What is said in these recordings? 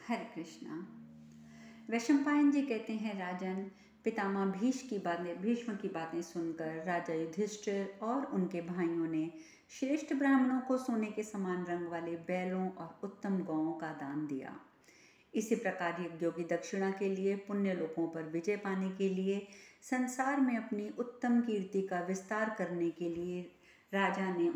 हरे कृष्णा। वैशंपायन जी कहते हैं, राजन, पितामह भीष्म की बातें सुनकर राजा युधिष्ठिर और उनके भाइयों ने श्रेष्ठ ब्राह्मणों को सोने के समान रंग वाले बैलों और उत्तम गौओं का दान दिया। इसी प्रकार यज्ञों की दक्षिणा के लिए, पुण्य लोकों पर विजय पाने के लिए, संसार में अपनी उत्तम कीर्ति का विस्तार करने के लिए राजा ने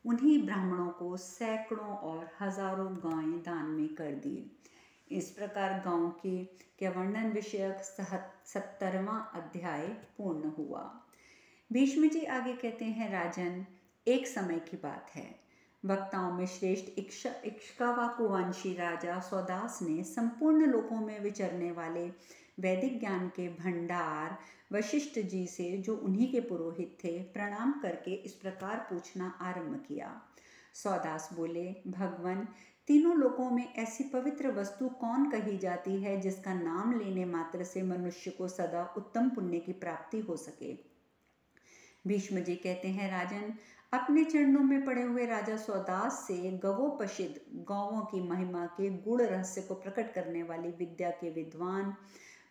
उन्हीं ब्राह्मणों को सैकड़ों और हजारों गायें दान में कर दी। इस प्रकार गांव के वर्णन विषयक 70वां अध्याय पूर्ण हुआ। भीष्म जी आगे कहते हैं, राजन, एक समय की बात है। वक्ताओं में श्रेष्ठ इक्ष्वाकुवंशी राजा सौदास ने संपूर्ण लोकों में विचरने वाले वैदिक ज्ञान के भंडार वशिष्ठ जी से, जो उन्हीं के पुरोहित थे, प्रणाम करके इस प्रकार पूछना आरंभ किया। सौदास बोले, भगवन, तीनों लोकों में ऐसी पवित्र वस्तु कौन कही जाती है जिसका नाम लेने मात्र से मनुष्य को सदा उत्तम पुण्य की प्राप्ति हो सके। भीष्म जी कहते हैं, राजन, अपने चरणों में पड़े हुए राजा सौदास से गवोपशिद गौवों की महिमा के गूढ़ रहस्य को प्रकट करने वाली विद्या के विद्वान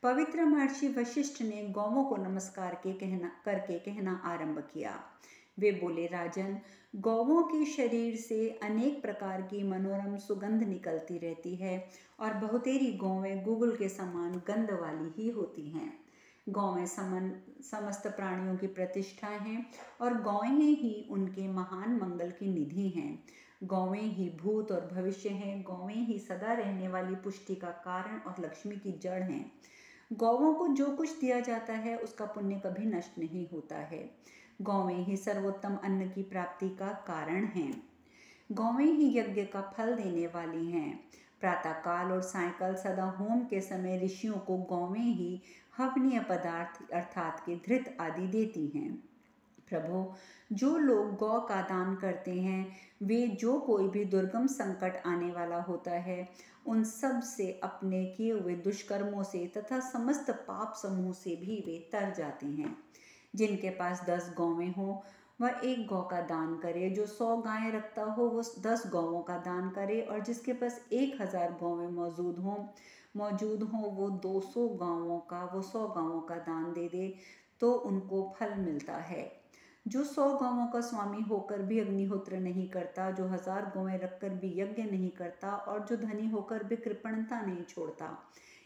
पवित्र महर्षि वशिष्ठ ने गौवों को नमस्कार करके कहना आरंभ किया। वे बोले, राजन, गौवों के शरीर से अनेक प्रकार की मनोरम सुगंध निकलती रहती है और बहुतेरी गौवें गुगुल के समान गंध वाली ही होती हैं। गौवें समस्त प्राणियों की प्रतिष्ठा हैं और गौएं ही उनके महान मंगल की निधि हैं। गौवें ही भूत और भविष्य हैं। गौवें ही सदा रहने वाली पुष्टि का कारण और लक्ष्मी की जड़ हैं। गौवों को जो कुछ दिया जाता है उसका पुण्य कभी नष्ट नहीं होता है। गौवें ही सर्वोत्तम अन्न की प्राप्ति का कारण हैं। गौवें ही यज्ञ का फल देने वाली हैं। प्रातःकाल और सायंकाल सदा होम के समय ऋषियों को गौवें ही हवनीय पदार्थ अर्थात के धृत आदि देती हैं। प्रभु, जो लोग गौ का दान करते हैं, वे जो कोई भी दुर्गम संकट आने वाला होता है, उन सब से, अपने किए हुए दुष्कर्मों से तथा समस्त पाप समूह से भी वे तर जाते हैं। जिनके पास 10 गौवें हो वह 1 गौ का दान करे। जो 100 गायें रखता हो वो 10 गौवों का दान करे। और जिसके पास 1000 गौवें मौजूद हो वो 200 गांवों का 100 गांवों का दान दे दे तो उनको फल मिलता है। जो 100 गांवों का स्वामी होकर भी अग्निहोत्र नहीं करता, जो 1000 गौवें रखकर भी यज्ञ नहीं करता और जो धनी होकर भी कृपणता नहीं छोड़ता,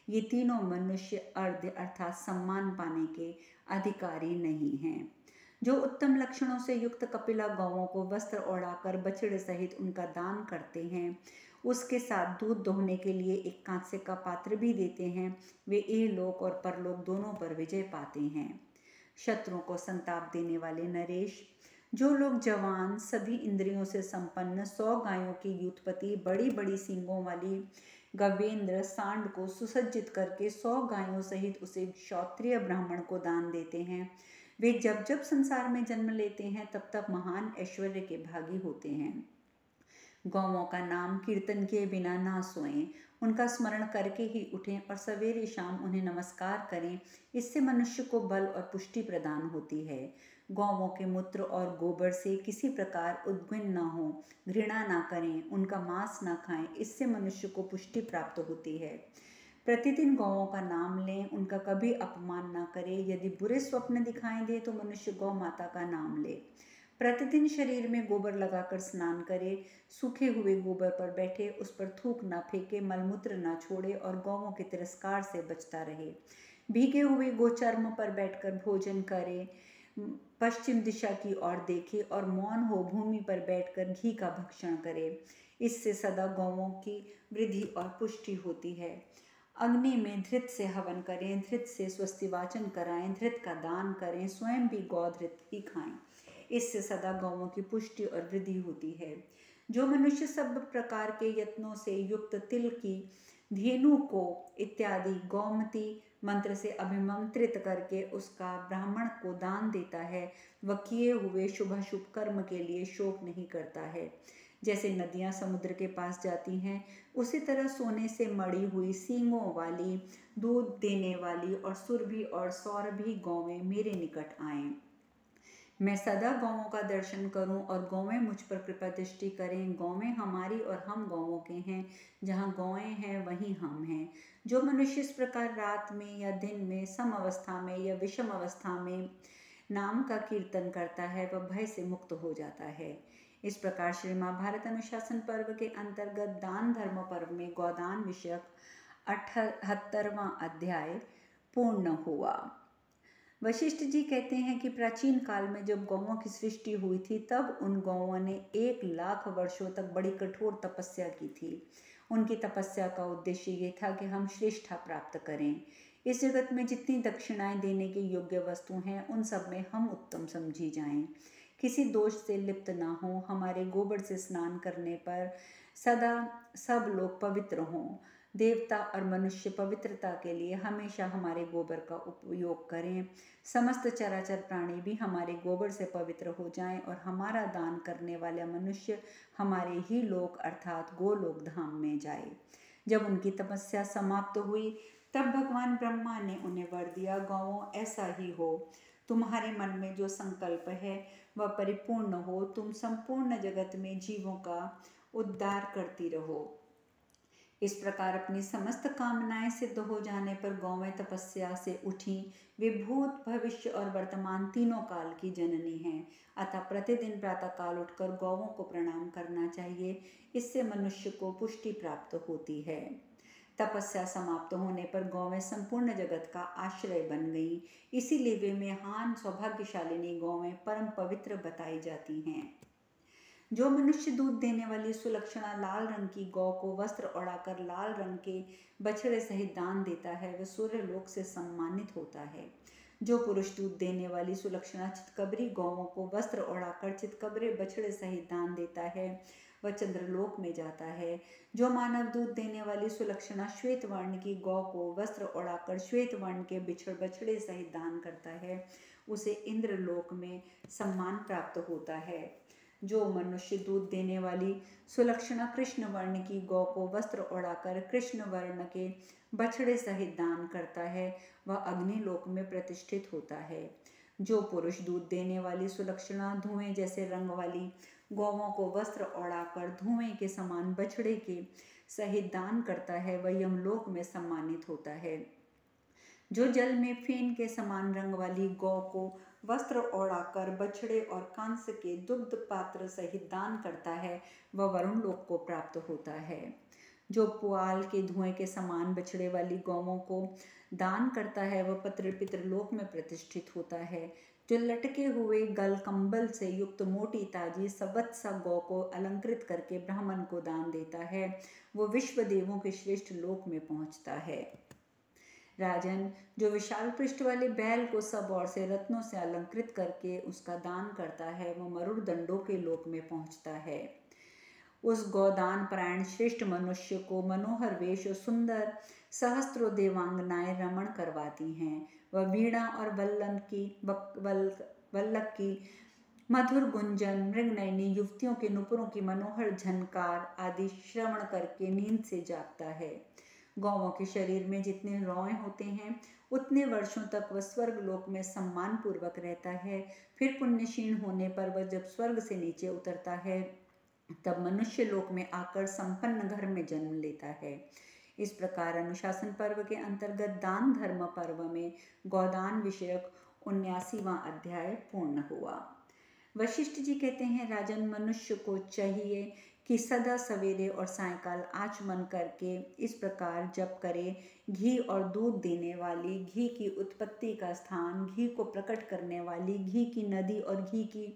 ये तीनों मनुष्य अर्ध्य अर्थात सम्मान पाने के अधिकारी नहीं हैं। जो उत्तम लक्षणों से युक्त कपिला गौवों को वस्त्र ओढ़ाकर बछड़े सहित उनका दान करते हैं, उसके साथ दूध दोहने के लिए एक कांसे का पात्र भी देते हैं, वे इहलोक और परलोक दोनों पर विजय पाते हैं। शत्रुओं को संताप देने वाले नरेश, जो लोग जवान, सभी इंद्रियों से संपन्न, 100 गायों की युतपति, बड़ी बड़ी सींगों वाली गवेंद्र सांड को सुसज्जित करके 100 गायों सहित उसे क्षत्रिय ब्राह्मण को दान देते हैं, वे जब जब संसार में जन्म लेते हैं तब तब महान ऐश्वर्य के भागी होते हैं। गौवों का नाम कीर्तन किए बिना ना सोएं, उनका स्मरण करके ही उठें और सवेरे शाम उन्हें नमस्कार करें। इससे मनुष्य को बल और पुष्टि प्रदान होती है। गौवों के मूत्र और गोबर से किसी प्रकार उद्विग्न न हो, घृणा ना करें, उनका मांस ना खाएं, इससे मनुष्य को पुष्टि प्राप्त होती है। प्रतिदिन गौओं का नाम लें, उनका कभी अपमान ना करें। यदि बुरे स्वप्न दिखाई दे तो मनुष्य गौ माता का नाम ले। प्रतिदिन शरीर में गोबर लगाकर स्नान करे। सूखे हुए गोबर पर बैठे, उस पर थूक ना फेंके, मलमूत्र ना छोड़े और गौओं के तिरस्कार से बचता रहे। भीगे हुए गोचर्म पर बैठकर भोजन करे, पश्चिम दिशा की ओर देखे और मौन हो भूमि पर बैठकर घी का भक्षण करे। इससे सदा गौओं की वृद्धि और पुष्टि होती है। अग्नि में धृत से हवन करें, धृत से स्वस्ति वाचन कराएं, धृत का दान करें, स्वयं भी गौधृत ही खाएं। इससे सदा गौओं की पुष्टि और वृद्धि होती है। जो मनुष्य सब प्रकार के यत्नों से युक्त तिल की धेनु को इत्यादि गौमती मंत्र से अभिमंत्रित करके उसका ब्राह्मण को दान देता है, वह किए हुए शुभाशुभ कर्म के लिए शोक नहीं करता है। जैसे नदियां समुद्र के पास जाती हैं, उसी तरह सोने से मड़ी हुई सींगों वाली, दूध देने वाली और सुरभि और सौरभि गौवें मेरे निकट आएं। मैं सदा गौओं का दर्शन करूं और गौएं मुझ पर कृपा दृष्टि करें। गौएं हमारी और हम गौओं के हैं। जहाँ गौएं हैं वहीं हम हैं। जो मनुष्य इस प्रकार रात में या दिन में, सम अवस्था में या विषम अवस्था में नाम का कीर्तन करता है वह भय से मुक्त हो जाता है। इस प्रकार श्री महाभारत अनुशासन पर्व के अंतर्गत दान धर्म पर्व में गोदान विषयक 78वां अध्याय पूर्ण हुआ। वशिष्ठ जी कहते हैं कि प्राचीन काल में जब गौओं की सृष्टि हुई थी तब उन गौओं ने 1,00,000 वर्षों तक बड़ी कठोर तपस्या की थी। उनकी तपस्या का उद्देश्य ये था कि हम श्रेष्ठता प्राप्त करें। इस जगत में जितनी दक्षिणाएं देने के योग्य वस्तु हैं उन सब में हम उत्तम समझी जाएं, किसी दोष से लिप्त ना हो। हमारे गोबर से स्नान करने पर सदा सब लोग पवित्र हों। देवता और मनुष्य पवित्रता के लिए हमेशा हमारे गोबर का उपयोग करें। समस्त चराचर प्राणी भी हमारे गोबर से पवित्र हो जाएं और हमारा दान करने वाला मनुष्य हमारे ही लोक अर्थात गोलोक धाम में जाए। जब उनकी तपस्या समाप्त हुई तब भगवान ब्रह्मा ने उन्हें वर दिया, गौओं ऐसा ही हो। तुम्हारे मन में जो संकल्प है वह परिपूर्ण हो। तुम संपूर्ण जगत में जीवों का उद्धार करती रहो। इस प्रकार अपनी समस्त कामनाएं सिद्ध हो जाने पर गौएं तपस्या से उठी। वे भूत, भविष्य और वर्तमान तीनों काल की जननी हैं। अतः प्रतिदिन प्रातः काल उठकर गौओं को प्रणाम करना चाहिए। इससे मनुष्य को पुष्टि प्राप्त होती है। तपस्या समाप्त होने पर गौएं संपूर्ण जगत का आश्रय बन गईं। इसीलिए वे महान सौभाग्यशालिनी गौएं परम पवित्र बताई जाती हैं। जो मनुष्य दूध देने वाली सुलक्षणा लाल रंग की गौ को वस्त्र ओढ़ाकर लाल रंग के बछड़े सहित दान देता है वह सूर्य लोक से सम्मानित होता है। जो पुरुष दूध देने वाली सुलक्षणा चितकबरी गौओं को वस्त्र ओढ़ाकर चितकबरे बछड़े सहित दान देता है वह चंद्रलोक में जाता है। जो मानव दूध देने वाली सुलक्षणा श्वेत वर्ण की गौ को वस्त्र ओढ़ाकर श्वेत वर्ण के बछड़े सहित दान करता है उसे इंद्रलोक में सम्मान प्राप्त होता है। जो मनुष्य दूध देने वाली सुलक्षणा कृष्ण वर्ण की गौ को वस्त्र ओढ़ाकर कृष्ण वर्ण के बछड़े सहित दान करता है वह अग्निलोक में प्रतिष्ठित होता है। जो पुरुष दूध देने वाली सुलक्षणा धुएं जैसे रंग वाली गौओं को वस्त्र ओढ़ाकर धुएं के समान बछड़े के सहित दान करता है वह यमलोक में सम्मानित होता है। जो जल में फेन के समान रंग वाली गौ को वस्त्र ओढ़ाकर बछड़े और कांस के दुग्ध पात्र सहित दान करता है वह वरुण लोक को प्राप्त होता है। जो पुआल के धुएं के समान बछड़े वाली गौओं को दान करता है वह पितृलोक में प्रतिष्ठित होता है। जो लटके हुए गल कंबल से युक्त मोटी ताजी सवत्सा गौ को अलंकृत करके ब्राह्मण को दान देता है वो विश्व देवों के श्रेष्ठ लोक में पहुंचता है। राजन, जो विशाल पृष्ठ वाले बैल को सब ओर से रत्नों से अलंकृत करके उसका दान करता है वह मरुदंडों के लोक में पहुंचता है। उस गौदान परायण श्रेष्ठ मनुष्य को मनोहर वेश और सुंदर सहस्त्रों देवांगनाएं रमण करवाती हैं। वह वीणा और वल्लक की मधुर गुंजन, मृगनयनी युवतियों के नुपुरों की मनोहर झनकार आदि श्रवण करके नींद से जागता है। गौओं के शरीर में जितने रोए होते हैं उतने वर्षों तक वह स्वर्ग लोक में सम्मान पूर्वक रहता है। फिर पुण्य क्षीण होने पर वह जब स्वर्ग से नीचे उतरता है तब मनुष्य लोक में आकर संपन्न घर में जन्म लेता है। इस प्रकार अनुशासन पर्व के अंतर्गत दान धर्म पर्व में गोदान विषयक 79वां अध्याय पूर्ण हुआ। वशिष्ठ जी कहते हैं, राजन, मनुष्य को चाहिए कि सदा सवेरे और सायंकाल आचमन करके इस प्रकार जप करे, घी और दूध देने वाली, घी की उत्पत्ति का स्थान, घी को प्रकट करने वाली, घी की नदी और घी की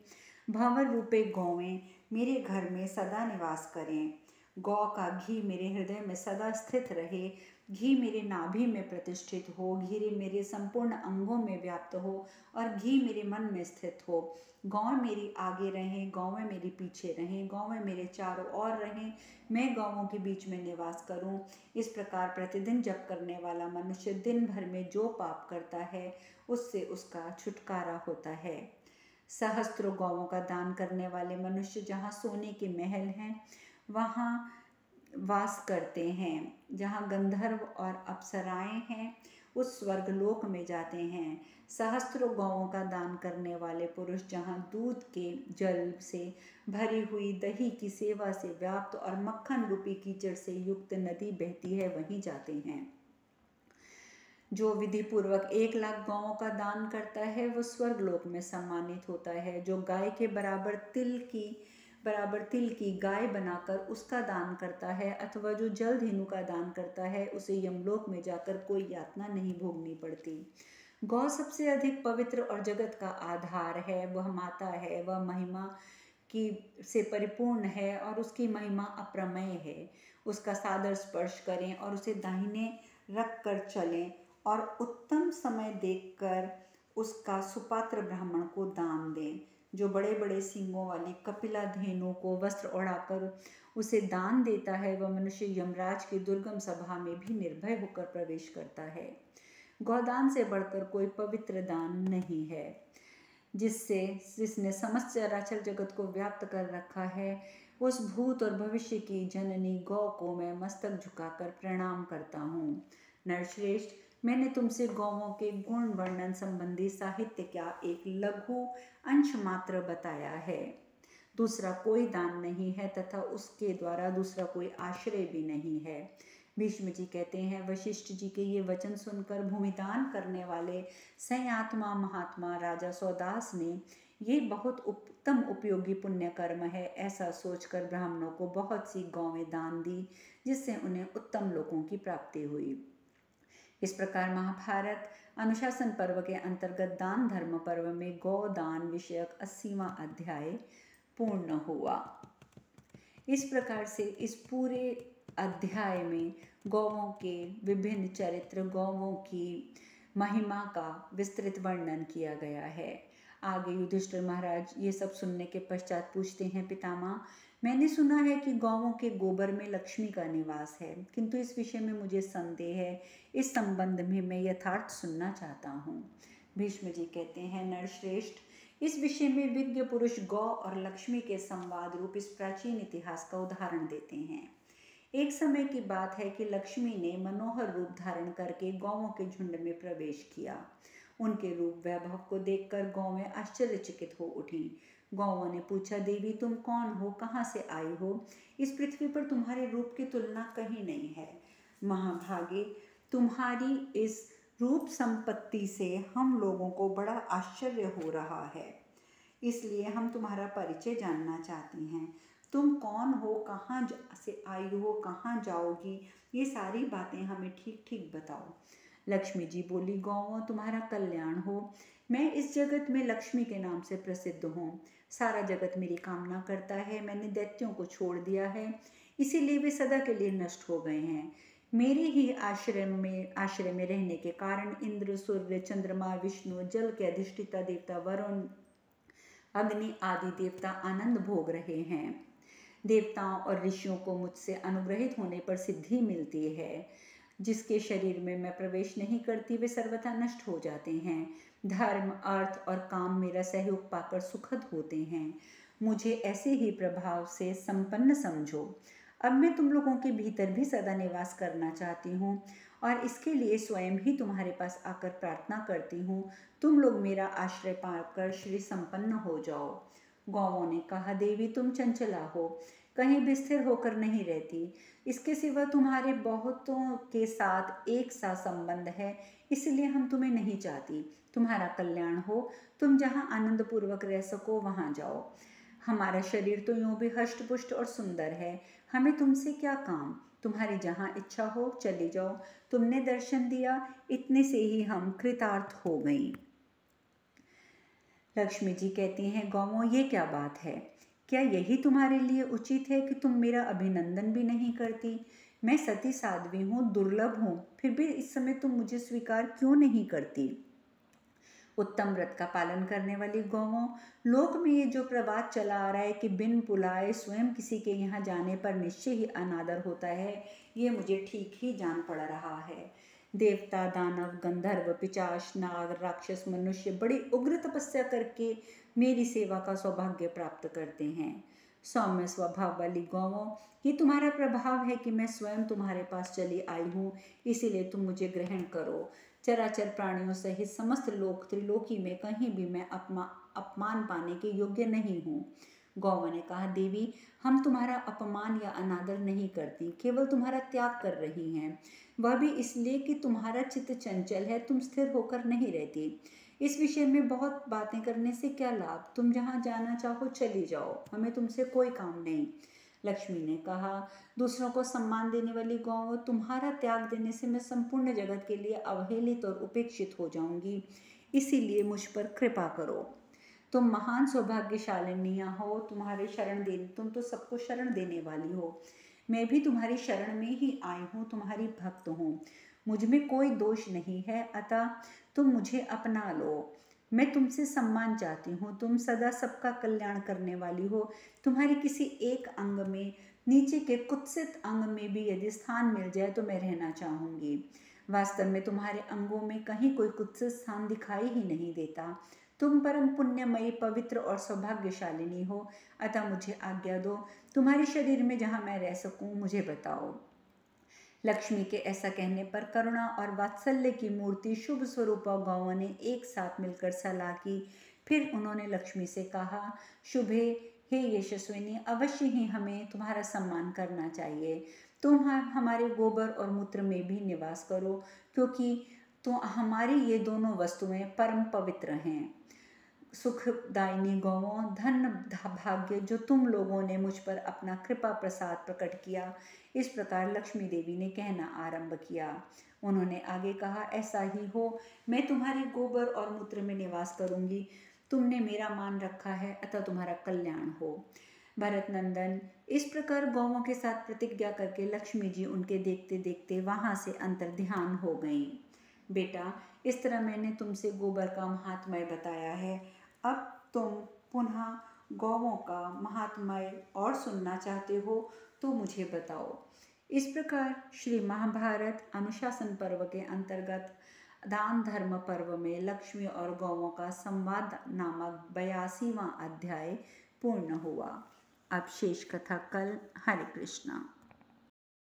भंवर रूपे गौएं मेरे घर में सदा निवास करें। गौ का घी मेरे हृदय में सदा स्थित रहे, घी मेरे नाभि में प्रतिष्ठित हो, घी मेरे संपूर्ण अंगों में व्याप्त हो और घी मेरे मन में स्थित हो। गौएं मेरी आगे रहें, गौएं मेरे पीछे रहें, गौएं मेरे चारों ओर रहें, मैं गौओं के बीच में निवास करूं। इस प्रकार प्रतिदिन जप करने वाला मनुष्य दिन भर में जो पाप करता है उससे उसका छुटकारा होता है। सहस्त्रों गौओं का दान करने वाले मनुष्य जहाँ सोने के महल हैं वहाँ वास करते हैं, जहाँ गंधर्व और अप्सराएं हैं उस स्वर्गलोक में जाते हैं। सहस्त्रों गौओं का दान करने वाले पुरुष जहाँ दूध के जल से भरी हुई दही की सेवा से व्याप्त और मक्खन रूपी कीचड़ से युक्त नदी बहती है, वहीं जाते हैं। जो विधि पूर्वक 1,00,000 गौओं का दान करता है वो स्वर्गलोक में सम्मानित होता है। जो गाय के बराबर तिल की गाय बनाकर उसका दान करता है अथवा जो जलधेनु का दान करता है, उसे यमलोक में जाकर कोई यातना नहीं भोगनी पड़ती। गौ सबसे अधिक पवित्र और जगत का आधार है। वह माता है, वह महिमा की से परिपूर्ण है और उसकी महिमा अप्रमेय है। उसका सादर स्पर्श करें और उसे दाहिने रख कर चलें और उत्तम समय देखकर उसका सुपात्र ब्राह्मण को दान दें। जो बड़े बड़े सींगों वाली कपिला धेनु को वस्त्र ओढ़ाकर उसे दान देता है, वह मनुष्य यमराज की दुर्गम सभा में भी निर्भय होकर प्रवेश करता है। गौदान से बढ़कर कोई पवित्र दान नहीं है। जिसने समस्त चराचर जगत को व्याप्त कर रखा है, उस भूत और भविष्य की जननी गौ को मैं मस्तक झुकाकर प्रणाम करता हूँ। नरश्रेष्ठ, मैंने तुमसे गौओं के गुण वर्णन संबंधी साहित्य का एक लघु अंश मात्र बताया है। दूसरा कोई दान नहीं है तथा उसके द्वारा दूसरा कोई आश्रय भी नहीं है। भीष्म जी कहते हैं, वशिष्ठ जी के ये वचन सुनकर भूमिदान करने वाले संयात्मा महात्मा राजा सौदास ने ये बहुत उत्तम उपयोगी पुण्य कर्म है ऐसा सोचकर ब्राह्मणों को बहुत सी गौवें दान दी, जिससे उन्हें उत्तम लोकों की प्राप्ति हुई। इस प्रकार महाभारत अनुशासन पर्व के अंतर्गत दान धर्म पर्व में गौदान विषयक 80वां अध्याय पूर्ण हुआ। इस प्रकार से इस पूरे अध्याय में गौओं के विभिन्न चरित्र, गौओं की महिमा का विस्तृत वर्णन किया गया है। आगे युधिष्ठिर महाराज ये सब सुनने के पश्चात पूछते हैं, पितामह, मैंने सुना है कि गौओं के गोबर में लक्ष्मी का निवास है, किंतु इस विषय में मुझे संदेह है। इस संबंध में मैं यथार्थ सुनना चाहता हूँ। भीष्म जी कहते हैं, नरश्रेष्ठ, इस विषय में विज्ञ पुरुष गौ और लक्ष्मी के संवाद रूप इस प्राचीन इतिहास का उदाहरण देते हैं। एक समय की बात है कि लक्ष्मी ने मनोहर रूप धारण करके गौओं के झुंड में प्रवेश किया। उनके रूप वैभव को देखकर गौवें आश्चर्यचकित हो उठीं। गौओं ने पूछा, देवी तुम कौन हो, कहाँ से आई हो? इस पृथ्वी पर तुम्हारे रूप की तुलना कहीं नहीं है। महाभागे, तुम्हारी इस रूप संपत्ति से हम लोगों को बड़ा आश्चर्य हो रहा है, इसलिए हम तुम्हारा परिचय जानना चाहते हैं। तुम कौन हो, कहाँ से आई हो, कहाँ जाओगी, ये सारी बातें हमें ठीक ठीक बताओ। लक्ष्मी जी बोली, गौओं तुम्हारा कल्याण हो। मैं इस जगत में लक्ष्मी के नाम से प्रसिद्ध हूँ। सारा जगत मेरी कामना करता है। मैंने दैत्यों को छोड़ दिया है, इसीलिए वे सदा के लिए नष्ट हो गए हैं। मेरे ही आश्रय में रहने के कारण इंद्र, सूर्य, चंद्रमा, विष्णु, जल के अधिष्ठिता देवता वरुण, अग्नि आदि देवता आनंद भोग रहे हैं। देवताओं और ऋषियों को मुझसे अनुग्रहित होने पर सिद्धि मिलती है। जिसके शरीर में मैं प्रवेश नहीं करती वे सर्वथा नष्ट हो जाते हैं। धर्म, अर्थ और काम मेरा सहयोग पाकर सुखद होते हैं। मुझे ऐसे ही प्रभाव से संपन्न समझो। अब मैं तुम लोगों के भीतर भी सदा निवास करना चाहती हूँ और इसके लिए स्वयं ही तुम्हारे पास आकर प्रार्थना करती हूँ। तुम लोग मेरा आश्रय पाकर श्री संपन्न हो जाओ। गौओं ने कहा, देवी तुम चंचला हो, कहीं भी स्थिर होकर नहीं रहती। इसके सिवा तुम्हारे बहुतों के साथ एक सा संबंध है, इसलिए हम तुम्हें नहीं चाहती। तुम्हारा कल्याण हो, तुम जहाँ आनंद पूर्वक रह सको वहाँ जाओ। हमारा शरीर तो यूं भी हष्ट पुष्ट और सुंदर है, हमें तुमसे क्या काम? तुम्हारी जहाँ इच्छा हो चली जाओ। तुमने दर्शन दिया, इतने से ही हम कृतार्थ हो गईं। लक्ष्मी जी कहती हैं, गौओं ये क्या बात है? क्या यही तुम्हारे लिए उचित है कि तुम मेरा अभिनंदन भी नहीं करती? मैं सती साध्वी हूँ, दुर्लभ हूँ, फिर भी इस समय तुम मुझे स्वीकार क्यों नहीं करती? उत्तम व्रत का पालन करने वाली गौओं, लोक में ये जो प्रवाद चला आ रहा है कि बिन बुलाए स्वयं किसी के यहाँ जाने पर निश्चय ही अनादर होता है, ये मुझे ठीक ही जान पड़ रहा है। देवता, दानव, गंधर्व, पिशाच, नाग, राक्षस, मनुष्य बड़ी उग्र तपस्या करके मेरी सेवा का सौभाग्य प्राप्त करते हैं। सौम्य स्वभाव वाली गौओं, ये तुम्हारा प्रभाव है कि मैं स्वयं तुम्हारे पास चली आई हूँ, इसीलिए तुम मुझे ग्रहण करो। चराचर प्राणियों सहित समस्त लोक त्रिलोकी में कहीं भी मैं अपमान पाने के योग्य नहीं हूँ। गौवा ने कहा, देवी, हम तुम्हारा अपमान या अनादर नहीं करती, केवल तुम्हारा त्याग कर रही हैं। वह भी इसलिए कि तुम्हारा चित्त चंचल है, तुम स्थिर होकर नहीं रहती। इस विषय में बहुत बातें करने से क्या लाभ? तुम जहाँ जाना चाहो चली जाओ, हमें तुमसे कोई काम नहीं। लक्ष्मी ने कहा, दूसरों को सम्मान देने वाली गौ, तुम्हारा त्याग देने से मैं संपूर्ण जगत के लिए अवहेलित और उपेक्षित हो जाऊंगी, इसीलिए मुझ पर कृपा करो। तुम महान सौभाग्यशालिनियाँ हो, तुम तो सबको शरण देने वाली हो। मैं भी तुम्हारी शरण में ही आई हूँ, तुम्हारी भक्त हूँ। मुझ में कोई दोष नहीं है, अतः तुम मुझे अपना लो। मैं तुमसे सम्मान चाहती हूँ, तुम सदा सबका कल्याण करने वाली हो। तुम्हारे किसी एक अंग में, नीचे के कुत्सित अंग में भी यदि स्थान मिल जाए तो मैं रहना चाहूँगी। वास्तव में तुम्हारे अंगों में कहीं कोई कुत्सित स्थान दिखाई ही नहीं देता। तुम परम पुण्यमयी, पवित्र और सौभाग्यशालिनी हो, अतः मुझे आज्ञा दो, तुम्हारे शरीर में जहाँ मैं रह सकूँ मुझे बताओ। लक्ष्मी के ऐसा कहने पर करुणा और वात्सल्य की मूर्ति शुभ स्वरूपा गौवा ने एक साथ मिलकर सलाह की। फिर उन्होंने लक्ष्मी से कहा, शुभे, हे यशस्विनी, अवश्य ही हमें तुम्हारा सम्मान करना चाहिए। तुम हमारे गोबर और मूत्र में भी निवास करो, क्योंकि तो हमारी ये दोनों वस्तुएं परम पवित्र हैं। सुखदायिनी गौओं, धन भाग्य जो तुम लोगों ने मुझ पर अपना कृपा प्रसाद प्रकट किया। इस प्रकार लक्ष्मी देवी ने कहना आरंभ किया। उन्होंने आगे कहा, ऐसा ही हो, मैं तुम्हारे गोबर और मूत्र में निवास करूंगी। तुमने मेरा मान रखा है, अतः तुम्हारा कल्याण हो। भरत नंदन, इस प्रकार गौओं के साथ प्रतिज्ञा करके लक्ष्मी जी उनके देखते देखते वहां से अंतर्ध्यान हो गईं। बेटा, इस तरह मैंने तुमसे गोबर का महात्म्य बताया है। अब तुम पुनः गौओं का महात्म्य और सुनना चाहते हो तो मुझे बताओ। इस प्रकार श्री महाभारत अनुशासन पर्व के अंतर्गत दान धर्म पर्व में लक्ष्मी और गौओं का संवाद नामक 82वां अध्याय पूर्ण हुआ। अब शेष कथा कल। हरे कृष्णा।